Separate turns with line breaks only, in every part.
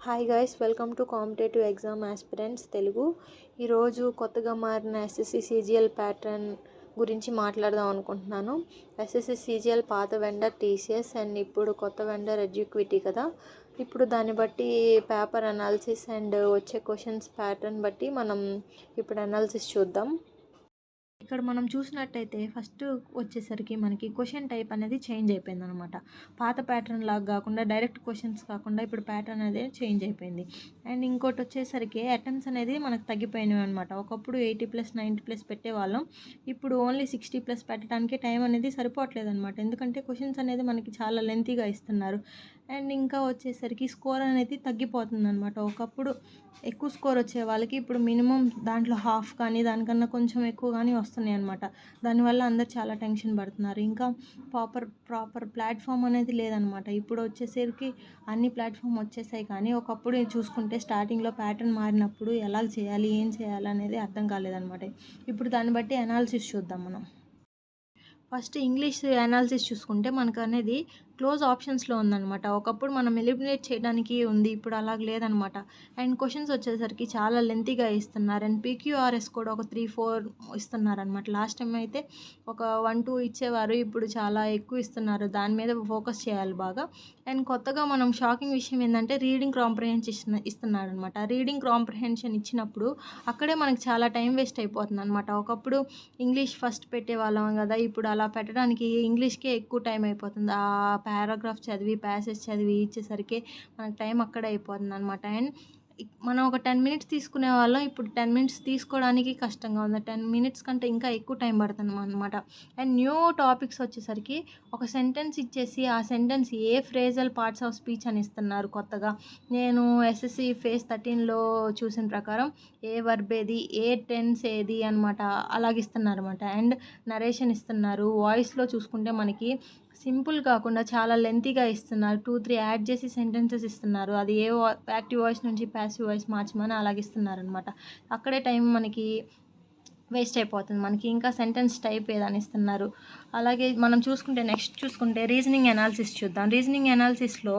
Hi guys, welcome to competitive exam aspirants Telugu. ఈరోజు కొత్తగా మారిన ఎస్ఎస్సి సిజిఎల్ ప్యాటర్న్ గురించి మాట్లాడదాం అనుకుంటున్నాను. ఎస్ఎస్సి సిజిఎల్ పాత వెండర్ టీసీఎస్ అండ్ ఇప్పుడు కొత్త వెండర్ ఎడ్యుక్విటీ కదా. ఇప్పుడు దాన్ని బట్టి పేపర్ అనాలిసిస్ అండ్ వచ్చే క్వశ్చన్స్ ప్యాటర్న్ బట్టి మనం ఇప్పుడు అనాలిసిస్ చూద్దాం. ఇక్కడ మనం చూసినట్టయితే ఫస్ట్ వచ్చేసరికి మనకి క్వశ్చన్ టైప్ అనేది చేంజ్ అయిపోయింది అనమాట. పాత ప్యాటర్న్ లాగా కాకుండా డైరెక్ట్ క్వశ్చన్స్ కాకుండా ఇప్పుడు ప్యాటర్న్ అనేది చేంజ్ అయిపోయింది. అండ్ ఇంకోటి వచ్చేసరికి అటెంప్ట్స్ అనేది మనకు తగ్గిపోయినవి అనమాట. ఒకప్పుడు 80+, 90+ పెట్టేవాళ్ళం. ఇప్పుడు ఓన్లీ 60+ పెట్టడానికి టైం అనేది సరిపోవట్లేదు అనమాట. ఎందుకంటే క్వశ్చన్స్ అనేది మనకి చాలా లెంతీగా ఇస్తున్నారు. అండ్ ఇంకా వచ్చేసరికి స్కోర్ అనేది తగ్గిపోతుంది అనమాట. ఒకప్పుడు ఎక్కువ స్కోర్ వచ్చే వాళ్ళకి ఇప్పుడు మినిమం దాంట్లో హాఫ్ కానీ దానికన్నా కొంచెం ఎక్కువ కానీ వస్తున్నాయి అనమాట. దానివల్ల అందరు చాలా టెన్షన్ పడుతున్నారు. ఇంకా ప్రాపర్ ప్లాట్ఫామ్ అనేది లేదనమాట. ఇప్పుడు వచ్చేసరికి అన్ని ప్లాట్ఫామ్ వచ్చేసాయి, కానీ ఒకప్పుడు చూసుకుంటే స్టార్టింగ్లో ప్యాటర్న్ మారినప్పుడు ఎలా చేయాలి, ఏం చేయాలి అనేది అర్థం కాలేదనమాట. ఇప్పుడు దాన్ని బట్టి అనాలిసిస్ చూద్దాం మనం. ఫస్ట్ ఇంగ్లీష్ అనాలిసిస్ చూసుకుంటే మనకు అనేది క్లోజ్ ఆప్షన్స్లో ఉందన్నమాట. ఒకప్పుడు మనం ఎలిమినేట్ చేయడానికి ఉంది, ఇప్పుడు అలాగ లేదనమాట. అండ్ క్వశ్చన్స్ వచ్చేసరికి చాలా లెంతీగా ఇస్తున్నారు. అండ్ పీక్యూఆర్ఎస్ కూడా ఒక 3-4 ఇస్తున్నారనమాట. లాస్ట్ టైం అయితే ఒక 1-2 ఇచ్చేవారు, ఇప్పుడు చాలా ఎక్కువ ఇస్తున్నారు. దాని మీద ఫోకస్ చేయాలి బాగా. అండ్ కొత్తగా మనం షాకింగ్ విషయం ఏంటంటే రీడింగ్ కాంప్రహెన్షన్ ఇస్తున్నాడు అనమాట. రీడింగ్ కాంప్రహెన్షన్ ఇచ్చినప్పుడు అక్కడే మనకి చాలా టైం వేస్ట్ అయిపోతుంది అనమాట. ఒకప్పుడు ఇంగ్లీష్ ఫస్ట్ పెట్టేవాళ్ళం కదా, ఇప్పుడు అలా పెట్టడానికి ఇంగ్లీష్కే ఎక్కువ టైం అయిపోతుంది. ఆ పారాగ్రాఫ్ చదివి ప్యాసేజ్ చదివి ఇచ్చేసరికి మనకు టైం అక్కడే అయిపోతుంది అనమాట. అండ్ మనం ఒక 10 minutes తీసుకునే వాళ్ళం, ఇప్పుడు 10 minutes తీసుకోవడానికి కష్టంగా ఉంది. 10 minutes కంటే ఇంకా ఎక్కువ టైం పడుతుంది అనమాట. అండ్ న్యూ టాపిక్స్ వచ్చేసరికి ఒక సెంటెన్స్ ఇచ్చేసి ఆ sentence A phrasal parts of speech అని ఇస్తున్నారు కొత్తగా. నేను ఎస్ఎస్సి ఫేజ్ 13లో చూసిన ప్రకారం ఏ వర్బ్ ఏది, ఏ టెన్స్ ఏది అనమాట అలాగిస్తున్నారు అనమాట. అండ్ నరేషన్ ఇస్తున్నారు. వాయిస్లో చూసుకుంటే మనకి సింపుల్ కాకుండా చాలా లెంతీగా ఇస్తున్నారు. 2-3 యాడ్ చేసి సెంటెన్సెస్ ఇస్తున్నారు. అది ఏ యాక్టివ్ వాయిస్ నుంచి ప్యాసివ్ వాయిస్ మార్చమని అలాగిస్తున్నారు అనమాట. అక్కడే టైం మనకి వేస్ట్ అయిపోతుంది. మనకి ఇంకా సెంటెన్స్ టైప్ ఏదని ఇస్తున్నారు. అలాగే మనం నెక్స్ట్ చూసుకుంటే రీజనింగ్ అనాలిసిస్ చూద్దాం. రీజనింగ్ అనాలిసిస్లో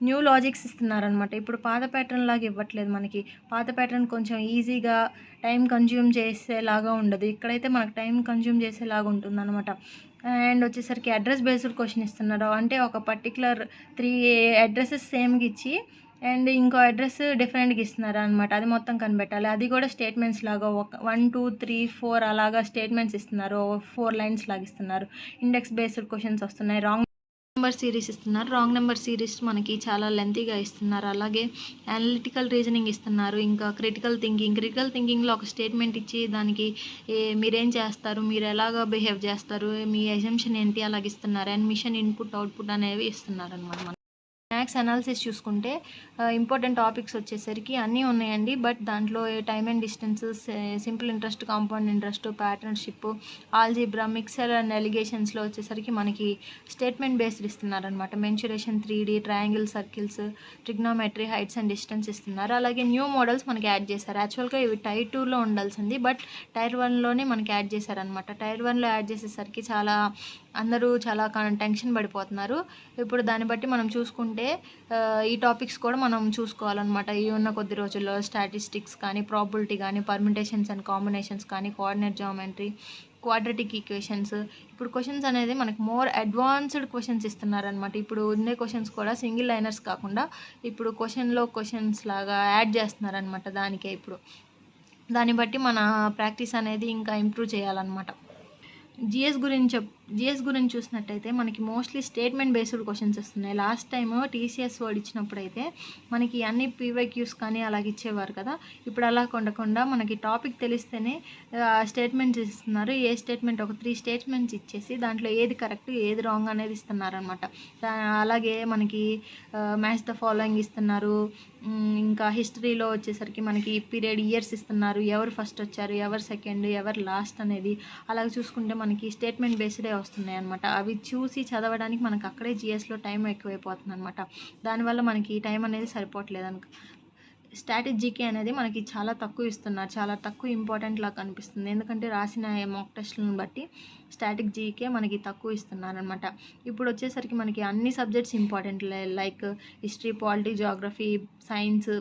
న్యూ లాజిక్స్ ఇస్తున్నారనమాట. ఇప్పుడు పాత ప్యాటర్న్ లాగా ఇవ్వట్లేదు మనకి. పాత ప్యాటర్న్ కొంచెం ఈజీగా టైం కన్జ్యూమ్ చేసేలాగా ఉండదు, ఇక్కడైతే మనకు టైం కన్జ్యూమ్ చేసేలాగా ఉంటుందన్నమాట. అండ్ వచ్చేసరికి అడ్రస్ బేస్డ్ క్వశ్చన్ ఇస్తున్నారు. అంటే ఒక పర్టికులర్ 3 అడ్రసెస్ సేమ్గా ఇచ్చి అండ్ ఇంకో అడ్రస్ డిఫరెంట్గా ఇస్తున్నారు అనమాట. అది మొత్తం కనిపెట్టాలి. అది కూడా స్టేట్మెంట్స్ లాగా 1, 2, 3, 4 అలాగా స్టేట్మెంట్స్ ఇస్తున్నారు. 4 lines లాగా ఇస్తున్నారు. ఇండెక్స్ బేస్డ్ క్వశ్చన్స్ వస్తున్నాయి. రాంగ్ నెంబర్ సిరీస్ ఇస్తున్నారు. రాంగ్ నెంబర్ సిరీస్ మనకి చాలా లెంతీగా ఇస్తున్నారు. అలాగే అనలిటికల్ రీజనింగ్ ఇస్తున్నారు. ఇంకా క్రిటికల్ థింకింగ్లో ఒక స్టేట్మెంట్ ఇచ్చి దానికి మీరేం చేస్తారు, మీరు ఎలాగ బిహేవ్ చేస్తారు, మీ అజంప్షన్ ఏంటి అలాగ ఇస్తున్నారు. అండ్ మిషన్ ఇన్పుట్ అవుట్పుట్ అనేవి ఇస్తున్నారు అనమాట. మ్యాథ్స్ అనాలిసిస్ చూసుకుంటే ఇంపార్టెంట్ టాపిక్స్ వచ్చేసరికి అన్నీ ఉన్నాయండి. బట్ దాంట్లో time and distance, simple interest, compound interest, partnership, algebra, mixture and ఎలిగేషన్స్లో వచ్చేసరికి మనకి స్టేట్మెంట్ బేస్డ్ ఇస్తున్నారనమాట. Mensuration, 3D, triangle, circles, trigonometry, heights and distance ఇస్తున్నారు. అలాగే న్యూ మోడల్స్ మనకి యాడ్ చేశారు. యాక్చువల్గా ఇవి టైర్ 2లో ఉండాల్సింది, బట్ టైర్ 1లోనే మనకి యాడ్ చేశారనమాట. టైర్ 1లో యాడ్ చేసేసరికి అందరూ చాలా టెన్షన్ పడిపోతున్నారు. ఇప్పుడు దాన్ని బట్టి మనం చూసుకుంటే ఈ టాపిక్స్ కూడా మనం చూసుకోవాలన్నమాట. ఈ ఉన్న కొద్ది రోజుల్లో స్టాటిస్టిక్స్ కానీ, ప్రాబిలిటీ కానీ, పర్మిటేషన్స్ అండ్ కాంబినేషన్స్ కానీ, కోఆర్డినేట్ జామెట్రీ, క్వాడ్రటిక్ ఈక్వేషన్స్. ఇప్పుడు క్వశ్చన్స్ అనేది మనకి మోర్ అడ్వాన్స్డ్ క్వశ్చన్స్ ఇస్తున్నారనమాట. ఇప్పుడు ఉండే క్వశ్చన్స్ కూడా సింగిల్ లైనర్స్ కాకుండా ఇప్పుడు క్వశ్చన్స్ లాగా యాడ్ చేస్తున్నారనమాట. దాన్ని బట్టి మన ప్రాక్టీస్ అనేది ఇంకా ఇంప్రూవ్ చేయాలన్నమాట. జిఎస్ గురించి చూసినట్టయితే మనకి మోస్ట్లీ స్టేట్మెంట్ బేస్డ్ క్వశ్చన్స్ వస్తున్నాయి. లాస్ట్ టైం టీసీఎస్ వర్డ్ ఇచ్చినప్పుడు అయితే మనకి అన్ని పీవైక్యూస్ కానీ అలాగ ఇచ్చేవారు కదా. ఇప్పుడు అలా ఉండకుండా మనకి టాపిక్ తెలిస్తేనే స్టేట్మెంట్స్ ఇస్తున్నారు. ఏ స్టేట్మెంట్ ఒక 3 స్టేట్మెంట్స్ ఇచ్చేసి దాంట్లో ఏది కరెక్ట్ ఏది రాంగ్ అనేది ఇస్తున్నారనమాట. అలాగే మనకి మ్యాచ్ ద ఫాలోయింగ్ ఇస్తున్నారు. ఇంకా హిస్టరీలో వచ్చేసరికి మనకి పీరియడ్ ఇయర్స్ ఇస్తున్నారు. ఎవరు ఫస్ట్ వచ్చారు, ఎవరు సెకండ్, ఎవరు లాస్ట్ అనేది. అలాగ చూసుకుంటే మనకి స్టేట్మెంట్ బేస్డే వస్తున్నాయి అనమాట. అవి చూసి చదవడానికి మనకు అక్కడే జిఎస్లో టైం ఎక్కువైపోతుంది అనమాట. దానివల్ల మనకి టైం అనేది సరిపోవట్లేదు స్టాటిక్ జీకే అనేది మనకి చాలా తక్కువ ఇస్తున్నారు, చాలా తక్కువ ఇంపార్టెంట్ లాగా కనిపిస్తుంది. ఎందుకంటే రాసిన మాక్ టెస్ట్లను బట్టి స్టాటిక్ జీకే మనకి తక్కువ ఇస్తున్నారనమాట. ఇప్పుడు వచ్చేసరికి మనకి అన్ని subjects important, like history, polity, Geography, science,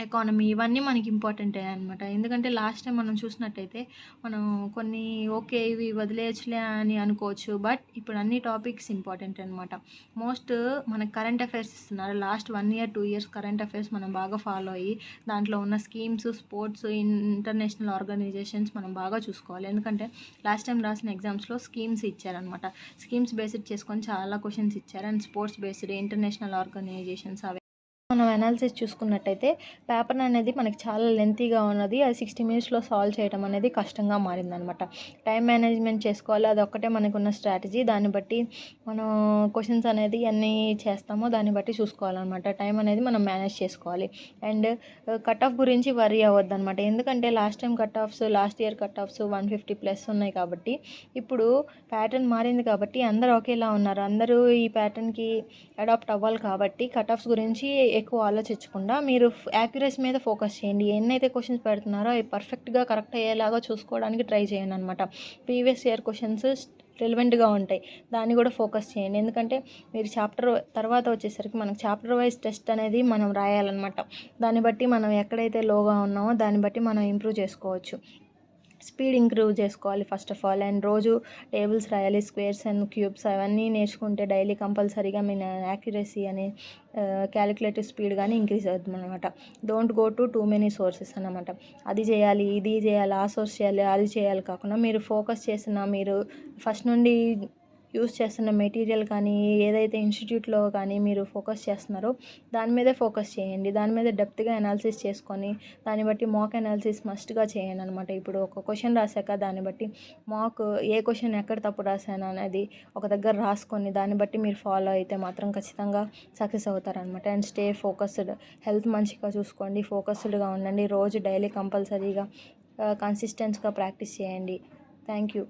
economy, ఇవన్నీ మనకి ఇంపార్టెంటే అనమాట. ఎందుకంటే లాస్ట్ టైం మనం చూసినట్టయితే మనం కొన్ని ఓకే ఇవి వదిలేయచ్చులే అని అనుకోవచ్చు, బట్ ఇప్పుడు అన్ని టాపిక్స్ ఇంపార్టెంట్ అనమాట. మోస్ట్ మనకు కరెంట్ అఫైర్స్ ఇస్తున్నారు. Last 1 year 2 years current affairs మనం బాగా ఫాలో అయ్యి దాంట్లో ఉన్న స్కీమ్స్, స్పోర్ట్స్, ఇంటర్నేషనల్ ఆర్గనైజేషన్స్ మనం బాగా చూసుకోవాలి. ఎందుకంటే లాస్ట్ టైం రాసిన ఎగ్జామ్స్లో స్కీమ్స్ ఇచ్చారనమాట. స్కీమ్స్ బేస్డ్ చేసుకొని చాలా క్వశ్చన్స్ ఇచ్చారు. And sports based, international organisations అవి మనం అనాలిసిస్ చూసుకున్నట్టయితే పేపర్ అనేది మనకి చాలా లెంతీగా ఉన్నది. అది 60 minutesలో సాల్వ్ చేయడం అనేది కష్టంగా మారిందనమాట. టైం మేనేజ్మెంట్ చేసుకోవాలి, అది ఒక్కటే మనకున్న స్ట్రాటజీ. దాన్ని బట్టి మనం క్వశ్చన్స్ అనేది ఎన్ని చేస్తామో దాన్ని బట్టి చూసుకోవాలన్నమాట. టైం అనేది మనం మేనేజ్ చేసుకోవాలి. అండ్ కట్ ఆఫ్ గురించి వరీ అవ్వద్దు అనమాట. ఎందుకంటే లాస్ట్ ఇయర్ కట్ ఆఫ్స్ 150+ ఉన్నాయి కాబట్టి ఇప్పుడు ప్యాటర్న్ మారింది కాబట్టి అందరూ ఒకేలా ఉన్నారు. అందరూ ఈ ప్యాటర్న్కి అడాప్ట్ అవ్వాలి కాబట్టి కట్ ఆఫ్స్ గురించి ఎక్కువ ఆలోచించకుండా మీరు యాక్యురసీ మీద ఫోకస్ చేయండి. ఎన్నైతే క్వశ్చన్స్ పెడుతున్నారో అవి పర్ఫెక్ట్గా కరెక్ట్ అయ్యేలాగా చూసుకోవడానికి ట్రై చేయండి అనమాట. ప్రీవియస్ ఇయర్ క్వశ్చన్స్ రిలవెంట్గా ఉంటాయి, దాన్ని కూడా ఫోకస్ చేయండి. ఎందుకంటే మీరు చాప్టర్ తర్వాత వచ్చేసరికి మనకు చాప్టర్ వైజ్ టెస్ట్ అనేది మనం రాయాలన్నమాట. దాన్ని బట్టి మనం ఎక్కడైతే లోగా ఉన్నామో దాన్ని బట్టి మనం ఇంప్రూవ్ చేసుకోవచ్చు. స్పీడ్ ఇంప్రూవ్ చేసుకోవాలి ఫస్ట్ ఆఫ్ ఆల్. అండ్ రోజు టేబుల్స్ రాయాలి, స్క్వేర్స్ అండ్ క్యూబ్స్ అవన్నీ నేర్చుకుంటే డైలీ కంపల్సరీగా మీ యాక్యురసీ అనే క్యాలిక్యులేటివ్ స్పీడ్ కానీ ఇంక్రీజ్ అవుతుంది అనమాట. Don't go to too many sources అనమాట. అది చేయాలి, ఇది చేయాలి, ఆ సోర్స్ చేయాలి, అది చేయాలి కాకుండా మీరు ఫోకస్ చేసిన, మీరు ఫస్ట్ నుండి యూస్ చేస్తున్న మెటీరియల్ కానీ ఏదైతే ఇన్స్టిట్యూట్లో కానీ మీరు ఫోకస్ చేస్తున్నారో దాని మీదే ఫోకస్ చేయండి. దాని మీద డెప్త్గా అనాలిసిస్ చేసుకొని దాన్ని బట్టి మాక్ అనాలిసిస్ మస్ట్గా చేయండి అనమాట. ఇప్పుడు ఒక క్వశ్చన్ రాశాక దాన్ని బట్టి మాక్ ఏ క్వశ్చన్ ఎక్కడ తప్పు రాశాను అనేది ఒక దగ్గర రాసుకొని దాన్ని బట్టి మీరు ఫాలో అయితే మాత్రం ఖచ్చితంగా సక్సెస్ అవుతారనమాట. And stay focused. హెల్త్ మంచిగా చూసుకోండి, ఫోకస్డ్గా ఉండండి. రోజు డైలీ కంపల్సరీగా కన్సిస్టెంట్గా ప్రాక్టీస్ చేయండి. Thank you.